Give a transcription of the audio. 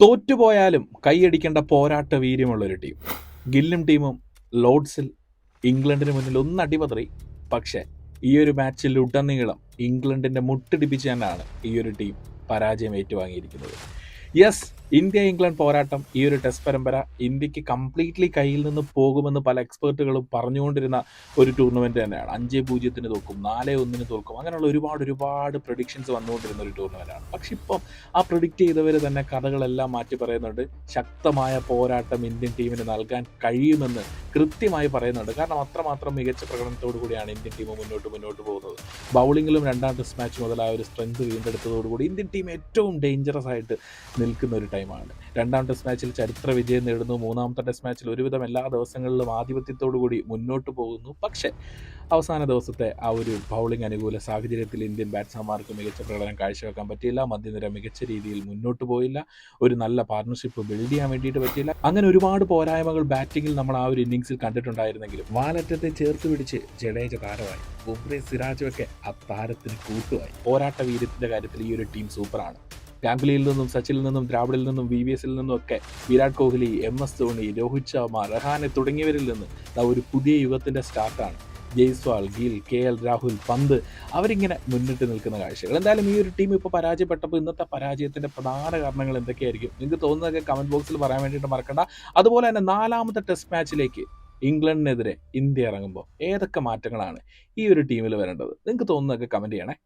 തോറ്റുപോയാലും കൈയടിക്കേണ്ട പോരാട്ട വീര്യമുള്ളൊരു ടീം. ഗില്ലും ടീമും ലോർഡ്സിൽ ഇംഗ്ലണ്ടിന് മുന്നിൽ ഒന്ന് അടിപതറി. പക്ഷേ ഈ ഒരു മാച്ചിൽ ഉടനീളം ഇംഗ്ലണ്ടിൻ്റെ മുട്ടിടിപ്പിച്ച് തന്നെയാണ് ഈ ഒരു ടീം പരാജയം ഏറ്റുവാങ്ങിയിരിക്കുന്നത്. യെസ്, ഇന്ത്യ ഇംഗ്ലണ്ട് പോരാട്ടം, ഈ ഒരു ടെസ്റ്റ് പരമ്പര ഇന്ത്യക്ക് കംപ്ലീറ്റ്ലി കയ്യിൽ നിന്ന് പോകുമെന്ന് പല എക്സ്പേർട്ടുകളും പറഞ്ഞുകൊണ്ടിരുന്ന ഒരു ടൂർണമെൻറ്റ് തന്നെയാണ്. 5-0 തോൽക്കും, 4-1 തോൽക്കും, അങ്ങനെയുള്ള ഒരുപാട് പ്രഡിക്ഷൻസ് വന്നുകൊണ്ടിരുന്ന ഒരു ടൂർണമെൻറ്റാണ്. പക്ഷെ ഇപ്പം ആ പ്രഡിക്റ്റ് ചെയ്തവർ തന്നെ കഥകളെല്ലാം മാറ്റി പറയുന്നുണ്ട്. ശക്തമായ പോരാട്ടം ഇന്ത്യൻ ടീമിന് നൽകാൻ കഴിയുമെന്ന് കൃത്യമായി പറയുന്നുണ്ട്. കാരണം അത്രമാത്രം മികച്ച പ്രകടനത്തോടു കൂടിയാണ് ഇന്ത്യൻ ടീം മുന്നോട്ട് പോകുന്നത്. ബൗളിങ്ങിലും രണ്ടാം ടെസ്റ്റ് മാച്ച് മുതലായ ഒരു സ്ട്രെങ്ത് വീണ്ടെടുത്തതോടുകൂടി ഇന്ത്യൻ ടീം ഏറ്റവും ഡേഞ്ചറസ് ആയിട്ട് നിൽക്കുന്ന ഒരു ടൈമാണ്. രണ്ടാം ടെസ്റ്റ് മാച്ചിൽ ചരിത്ര വിജയം നേടുന്നു. മൂന്നാമത്തെ ടെസ്റ്റ് മാച്ചിൽ ഒരുവിധം എല്ലാ ദിവസങ്ങളിലും ആധിപത്യത്തോടു കൂടി മുന്നോട്ട് പോകുന്നു. പക്ഷേ അവസാന ദിവസത്തെ ആ ഒരു ബൗളിംഗ് അനുകൂല സാഹചര്യത്തിൽ ഇന്ത്യൻ ബാറ്റ്സ്മാൻമാർക്ക് മികച്ച പ്രകടനം കാഴ്ചവെക്കാൻ പറ്റിയില്ല. മധ്യനിര മികച്ച രീതിയിൽ മുന്നോട്ട് പോയില്ല. ഒരു നല്ല പാർട്ണർഷിപ്പ് ബിൽഡ് ചെയ്യാൻ വേണ്ടിയിട്ട് പറ്റിയില്ല. അങ്ങനെ ഒരുപാട് പോരായ്മകൾ ബാറ്റിങ്ങിൽ നമ്മൾ ആ ഒരു ഇന്നിങ്സിൽ കണ്ടിട്ടുണ്ടായിരുന്നെങ്കിലും വാലറ്റത്തെ ചേർത്ത് പിടിച്ച് ജഡേജ താരമായി, ബുംറ സിറാജുമൊക്കെ ആ താരത്തിന് കൂട്ടുമായി. പോരാട്ട വീര്യത്തിൻ്റെ കാര്യത്തിൽ ഈ ഒരു ടീം സൂപ്പറാണ്. ഗാംഗുലിയിൽ നിന്നും സച്ചിനിൽ നിന്നും ദ്രാവിഡിൽ നിന്നും VVSൽ നിന്നും ഒക്കെ വിരാട് കോഹ്ലി, MS ധോണി, രോഹിത് ശർമ്മ, രഹാനെ തുടങ്ങിയവരിൽ നിന്ന് ഒരു പുതിയ യുഗത്തിൻ്റെ സ്റ്റാർട്ടാണ്. ജയ്സ്വാൾ, ഗിൽ, KL രാഹുൽ, പന്ത് അവരിങ്ങനെ മുന്നിട്ട് നിൽക്കുന്ന കാഴ്ചകൾ. എന്തായാലും ഈ ഒരു ടീം ഇപ്പോൾ പരാജയപ്പെട്ടപ്പോൾ ഇന്നത്തെ പരാജയത്തിൻ്റെ പ്രധാന കാരണങ്ങൾ എന്തൊക്കെയായിരിക്കും നിങ്ങൾക്ക് തോന്നുന്നതൊക്കെ കമൻറ്റ് ബോക്സിൽ പറയാൻ വേണ്ടിയിട്ട് മറക്കണ്ട. അതുപോലെ തന്നെ 4ാമത്തെ ടെസ്റ്റ് മാച്ചിലേക്ക് ഇംഗ്ലണ്ടിനെതിരെ ഇന്ത്യ ഇറങ്ങുമ്പോൾ ഏതൊക്കെ മാറ്റങ്ങളാണ് ഈ ഒരു ടീമിൽ വരേണ്ടത് നിങ്ങൾക്ക് തോന്നുന്നതൊക്കെ കമൻറ്റ് ചെയ്യണേ.